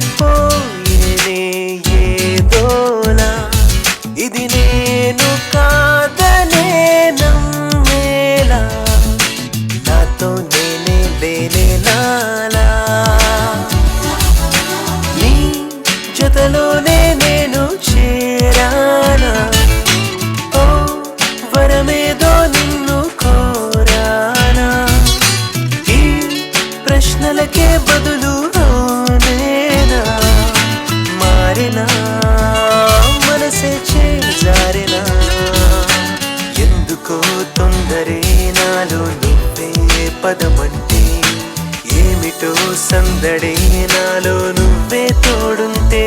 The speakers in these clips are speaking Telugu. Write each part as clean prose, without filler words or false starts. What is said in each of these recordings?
ఎదమారిపోయేనే ఏదోలా ఇది నేను కాదనే నమ్మేలా నాతో నేనే లేనే నాలా నీ జతలోనే నేను చేరానా ఓ వరమేదో నిన్ను కోరానా ఈ ప్రశ్నలకే బదులు నేనా మారినా మనసే చేజారినా ఎందుకో తొందరే నాలో నువ్వే పదమంటే ఏమిటో సందడే నాలో నువ్వే తోడుంటే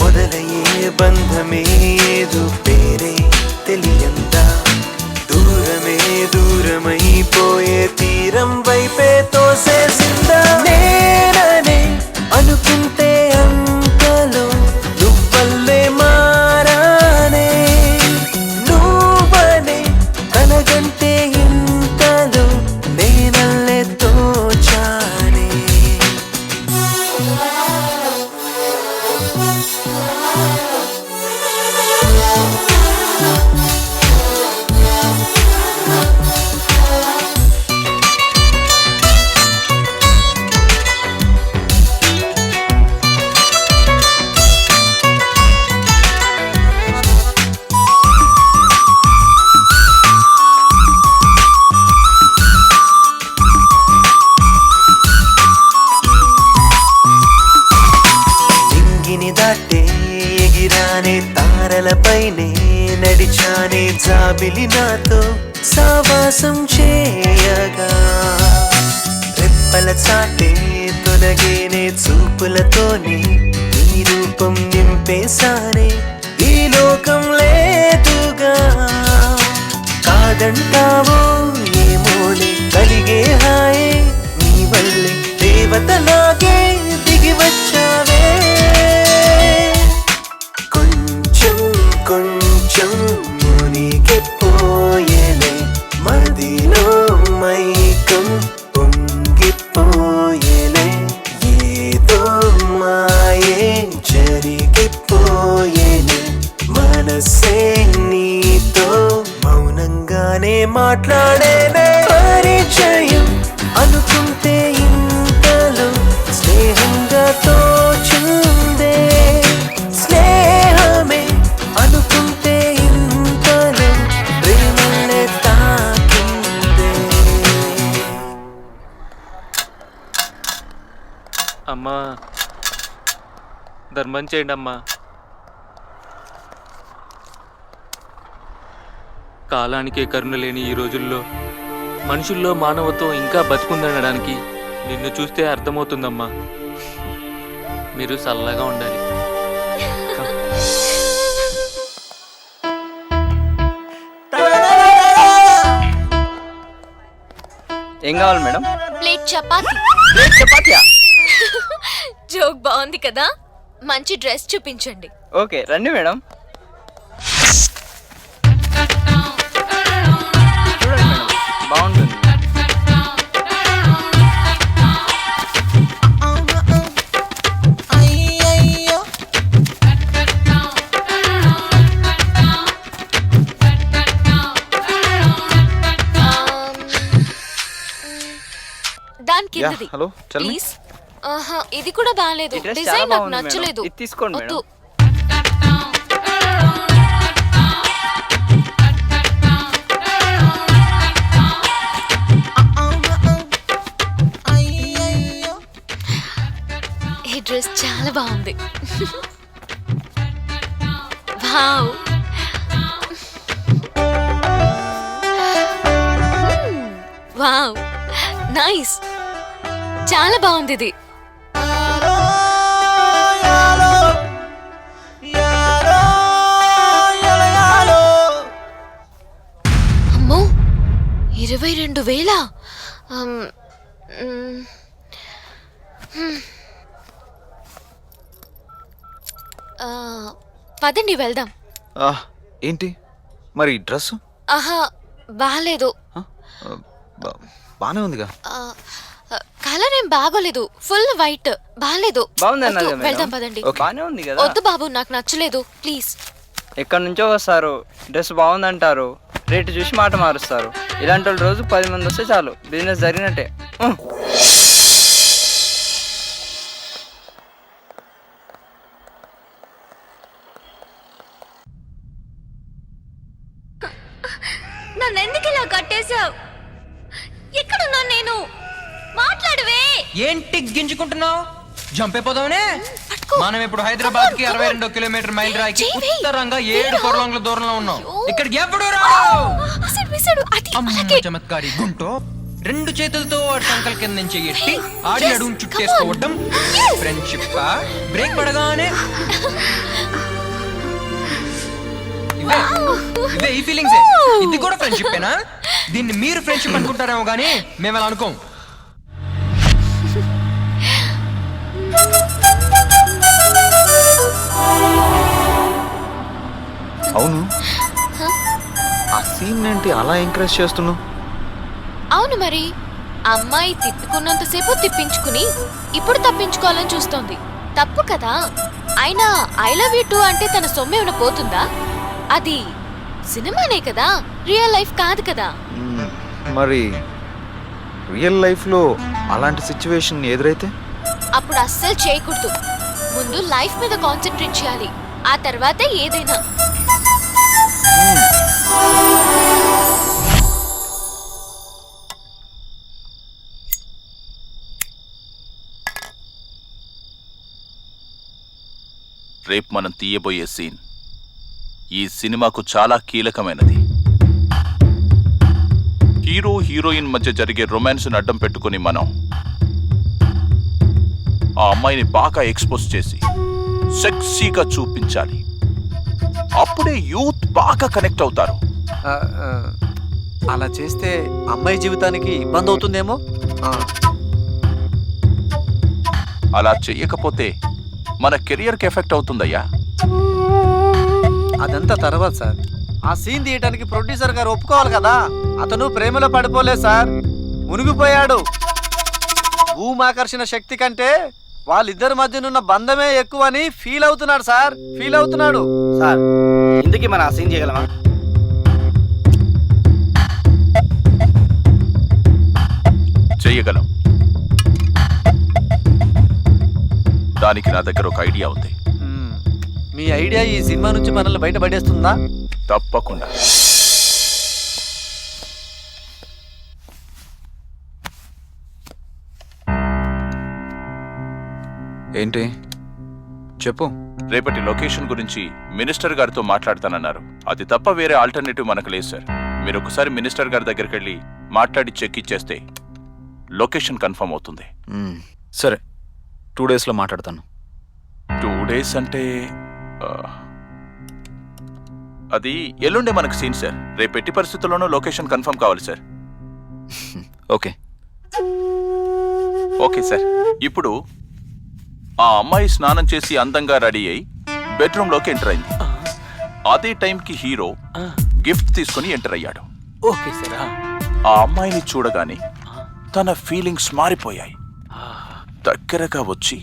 మొదలయ్యే బంధమే ఏదో పేరే తెలియందా దూరమే దూరమైపోయే తీరం వైపే తోసేసిందా నేననే అనుకుంటే అంతలో నువ్వల్లే మారానే నువ్వనే కలగంటే ఇంతలో నేనల్లే తోచానే నింగిని దాటే ఎగిరానే తారలపైనే నడిచానే జాబిలి నాతో సావాసం చేయగా రెప్పల చాటే తొలగేనే చూపులతోనే ఈ రూపం నింపేశానే ఈ లోకం లేదుగా కాదంటావో ఏమోలే కలిగే హాయే నీ వల్లే దేవతలాగే దిగి వచ్చావే కొంచెం కొంచెం మునిగిపోయేలే మదిలో మైకం పొంగిపోయేలే ఏదో మాయే జరిగిపోయేలే మనసే నీతో మౌనంగానే మాట్లాడేనే పరిచయం అనుకుంటే ఇంతలో స్నేహంగా తోచుందే స్నేహమే అనుకుంటే ఇంతలో ప్రేమలే తాకిందే అమ్మా ధర్మం చేయండి అమ్మా. కాలానికే కరుణ లేని ఈ రోజుల్లో మనుషుల్లో మానవత్వం ఇంకా బతుకుందనడానికి నిన్ను చూస్తే అర్థమవుతుందమ్మా. మీరు చల్లగా ఉండాలి. ఏం కావాలి మేడం? ప్లేట్ చపాతి. ప్లేట్ చపాతీయా? జోక్ బాగుంది కదా. మంచి డ్రెస్ చూపించండి. ఓకే రండి మేడం. చూడండి మేడం బాగుంటుంది. దాని కిందది హలో ప్లీజ్. ఇది కూడా బాగాలేదు. డిజైన్ నాకు నచ్చలేదు. ఇది తీసుకోండి మేడం. ఈ డ్రెస్ చాలా బాగుంది. వావ్. Wow nice. చాలా బాగుంది ఇది. అమ్మో 22,000. పదండి వెళ్దాం. ఏంటి మరి డ్రెస్? ఆహా బాలేదు. బానే ఉందిగా. కలర్ ఏం బాగోలేదు, ఫుల్ వైట్ బాగాలేదు. బాగుంది అన్నది వద్దు, మేడం. వెళ్దాం పదండి. బానే ఉంది కదా. వద్దు బాబు, నాకు నచ్చలేదు, ప్లీజ్. ఎక్కడి నుంచో వస్తారు, డ్రెస్ బాగుందంటారు, రేటు చూసి మాట మారుస్తారు. ఇలాంటి వాళ్ళు రోజు 10 మంది వస్తే చాలు, బిజినెస్ జరిగినట్టే. నన్ను ఎందుకు ఇలా కట్టేశావు? ఎక్కడున్నా నేను? మాట్లాడవే. ఏంటి గింజుకుంటున్నావు? జంపైపోదామనే. మనం ఇప్పుడు హైదరాబాద్ కి 62 కిలోమీటర్ మైల్ రాయికి ఉత్తరంగా 7 ఫర్లాంగ్ల దూరంలో ఉన్నాం. ఇక్కడికి ఎప్పుడు చమత్కారి గుంటో 2 చేతులతో వాడి సంకల్ కింద నుంచి ఎట్టి ఆడి అడుగు చుట్టేసుకోవడం ఫ్రెండ్షిప్. బ్రేక్ పడగానే ఇవే ఈ ఫీలింగ్స్. ఇది కూడా ఫ్రెండ్షిప్పేనా? దీన్ని మీరు ఫ్రెండ్షిప్ అనుకుంటారేమో కానీ మేము అలా అనుకోం. అవును, ఆ సీన్ ఏంటి అలా ఎంకరేజ్ చేస్తున్నావు? అవును మరి, అమ్మాయి తిప్పుకున్నంతసేపు తిప్పించుకుని ఇప్పుడు తప్పించుకోవాలని చూస్తోంది. తప్పు కదా. అయినా ఐ లవ్ యూ టూ అంటే తన సొమ్మేమైనా పోతుందా? అది సినిమానే కదా, రియల్ లైఫ్ కాదు కదా. మరి రియల్ లైఫ్లో అలాంటి సిచ్యువేషన్ ఎదురైతే అప్పుడు అస్సలు చేయకూడదు. ముందు లైఫ్ మీద కాన్సన్ట్రేట్ చేయాలి, ఆ తర్వాతే ఏదైనా. రేపు మనం తీయబోయే సీన్ ఈ సినిమాకు చాలా కీలకమైనది. హీరో హీరోయిన్ మధ్య జరిగే రొమాన్స్ని అడ్డం పెట్టుకుని మనం ఆ అమ్మాయిని బాగా ఎక్స్పోజ్ చేసి సెక్సీగా చూపించాలి. అప్పుడే యూత్ బాగా కనెక్ట్ అవుతారు. అలా చేస్తే అమ్మాయి జీవితానికి ఇబ్బంది అవుతుందేమో. అలా చెయ్యకపోతే మన కెరియర్కి ఎఫెక్ట్ అవుతుందయ్యా. అదంతా తర్వాత సార్. ఆ సీన్ తీయటానికి ప్రొడ్యూసర్ గారు ఒప్పుకోవాలి కదా. అతను ప్రేమలో పడిపోలేదు సార్, మునిగిపోయాడు. భూమాకర్షణ శక్తి కంటే వాళ్ళిద్దరి మధ్యనున్న బంధమే ఎక్కువని ఫీల్ అవుతున్నాడు సార్, ఫీల్ అవుతున్నాడు సార్. ఇందుకే మనం ఆ సీన్ చేయగలమా? చెయ్యగలం. దానికి నా దగ్గర ఒక ఐడియా ఉంది. మీ ఐడియా ఈ సినిమా నుంచి మనల్ని బయటపడేస్తుందా? తప్పకుండా. ఏంటి చెప్పు. రేపటి లొకేషన్ గురించి మినిస్టర్ గారితో మాట్లాడతానన్నారు. అది తప్ప వేరే ఆల్టర్నేటివ్ మనకు లేదు సార్. మీరు ఒకసారి మినిస్టర్ గారి దగ్గరికి వెళ్ళి మాట్లాడి చెక్ ఇచ్చేస్తే లొకేషన్ కన్ఫర్మ్ అవుతుంది. సరే, 2 డేస్లో మాట్లాడతాను. 2 డేస్ అంటే అది ఎల్లుండే మనకు సీన్ సార్. రేపు ఎట్టి పరిస్థితుల్లోనూ లొకేషన్ కన్ఫర్మ్ కావాలి సార్. Okay okay sir. ఇప్పుడు ఆ అమ్మాయి స్నానం చేసి అందంగా రెడీ అయి బెడ్రూమ్లోకి ఎంటర్ అయింది. అదే టైంకి హీరో గిఫ్ట్ తీసుకుని ఎంటర్ అయ్యాడు. Okay sir. ఆ అమ్మాయిని చూడగానే తన ఫీలింగ్స్ మారిపోయాయి. దగ్గరగా వచ్చి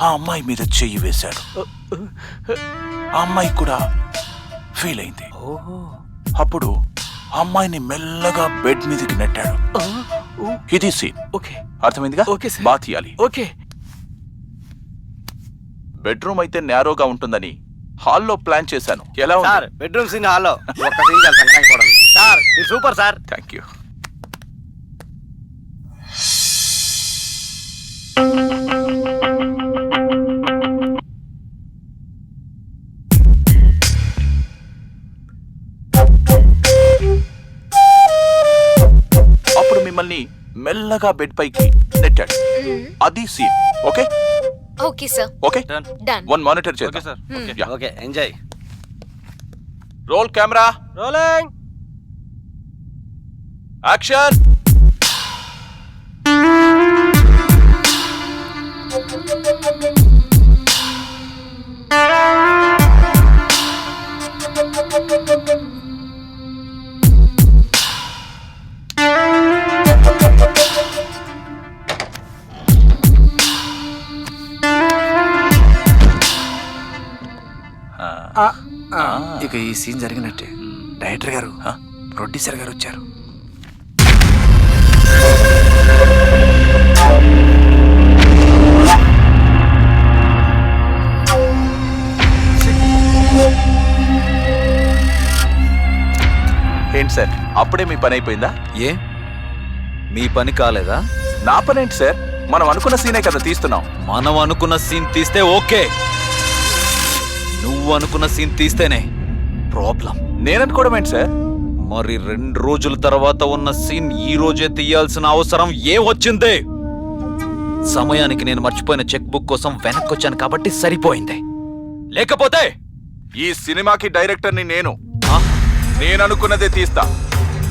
ఆ అమ్మాయి మీద చెయ్యి వేశాడు. ఆ అమ్మాయి కూడా ఫీల్ అయింది. అప్పుడు అమ్మాయిని మెల్లగా బెడ్ మీదకి నెట్టాడు. ఇది సీన్. ఓకే, అర్థమైందిగా? Okay sir. బాగా తీయాలి. ఓకే. బెడ్రూమ్ అయితే నేరోగా ఉంటుందని హాల్లో ప్లాన్ చేశాను. ఎలా ఉంది సార్? బెడ్రూమ్ సీన్ హాల్లో ఒక్క సీన్ చాలు సంగనాకపోవడం. సార్ మీరు సూపర్ సార్. Thank you. అప్పుడు మిమ్మల్ని మెల్లగా బెడ్ పైకి నెట్టాడు. అది scene. Okay okay sir. Okay done. 1 monitor చేద్దాం. Okay enjoy. Roll camera, rolling, action. ఇక ఈ సీన్ జరిగినట్టే. డైరెక్టర్ గారు, ప్రొడ్యూసర్ గారు వచ్చారు. ఏంటి సార్, అప్పుడే మీ పని అయిపోయిందా? ఏ మీ పని కాలేదా? నా పని ఏంటి సార్, మనం అనుకున్న సీనే కదా తీస్తున్నాం. మనం అనుకున్న సీన్ తీస్తే ఓకే, నువ్వు అనుకున్న సీన్ తీస్తేనే ప్రాబ్లం. నేననుకోవడం ఏంటి సార్? మరి 2 రోజుల తర్వాత ఉన్న సీన్ ఈ రోజే తీయాల్సిన అవసరం ఏం వచ్చింది? సమయానికి నేను మర్చిపోయిన చెక్ బుక్ కోసం వెనక్కొచ్చాను కాబట్టి సరిపోయింది. లేకపోతే ఈ సినిమాకి డైరెక్టర్ని నేను. ఆ? నేననుకున్నదే తీస్తా.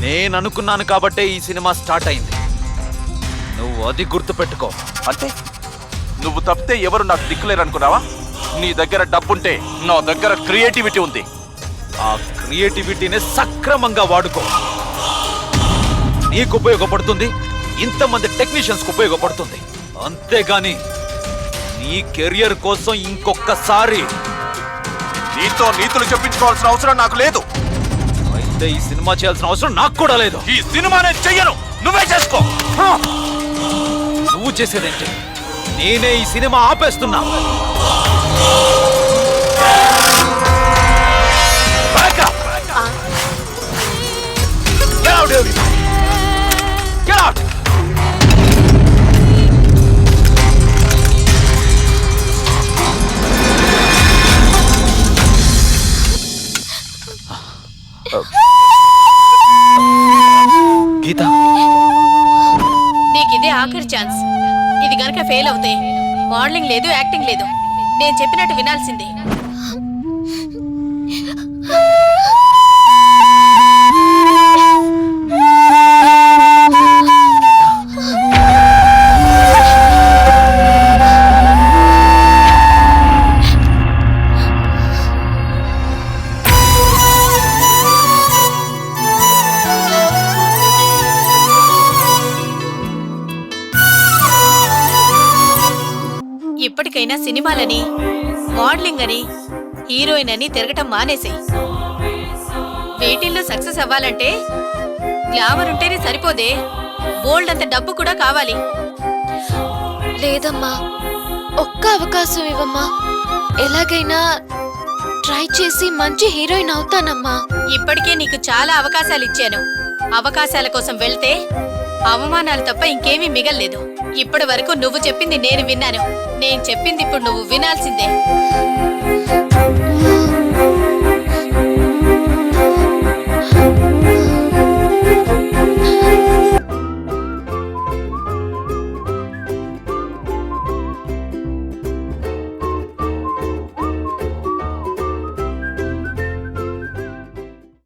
నేను అనుకున్నాను కాబట్టే ఈ సినిమా స్టార్ట్ అయింది. నువ్వు అది గుర్తుపెట్టుకో. అంటే నువ్వు తప్పితే ఎవరు నాకు దిక్కులేరు అనుకున్నావా? నీ దగ్గర డబ్బుంటే నా దగ్గర క్రియేటివిటీ ఉంది. ఆ క్రియేటివిటీని సక్రమంగా వాడుకో. నీకు ఉపయోగపడుతుంది, ఇంతమంది టెక్నీషియన్స్ కు ఉపయోగపడుతుంది. అంతేగాని నీ కెరియర్ కోసం ఇంకొకసారి నీతో నీతులు చెప్పించుకోవాల్సిన అవసరం నాకు లేదు. అయితే ఈ సినిమా చేయాల్సిన అవసరం నాకు కూడా లేదు. ఈ సినిమానే చెయ్యను, నువ్వే చేసుకో. నువ్వు చేసేదేంటి? నేనే ఈ సినిమా ఆపేస్తున్నా. Back up! Get out, everybody! Get out! Geetha, నీకు ఇదే ఆఖరి ఛాన్స్. ఇది గనక ఫెయిల్ అవుతే మోడలింగ్ లేదు, యాక్టింగ్ లేదు. నేను చెప్పినట్టు వినాల్సిందే. ఇప్పటికైనా సినిమాలని, మోడలింగ్ అని, హీరోయిన్ అని తిరగటం మానేసేయ్. వీటిల్లో సక్సెస్ అవ్వాలంటే గ్లామర్ ఉంటేనే సరిపోదే, బోల్డ్ అంత డబ్బు కూడా కావాలి. లేదమ్మా, ఒక్క అవకాశం ఇవ్వమ్మా. ఎలాగైనా ట్రై చేసి మంచి హీరోయిన్ అవుతానమ్మా. ఇప్పటికే నీకు చాలా అవకాశాలు ఇచ్చాను. అవకాశాల కోసం వెళ్తే అవమానాలు తప్ప ఇంకేమీ మిగల్లేదు. ఇప్పటి వరకు నువ్వు చెప్పింది నేను విన్నాను. నేను చెప్పింది ఇప్పుడు నువ్వు వినాల్సిందే.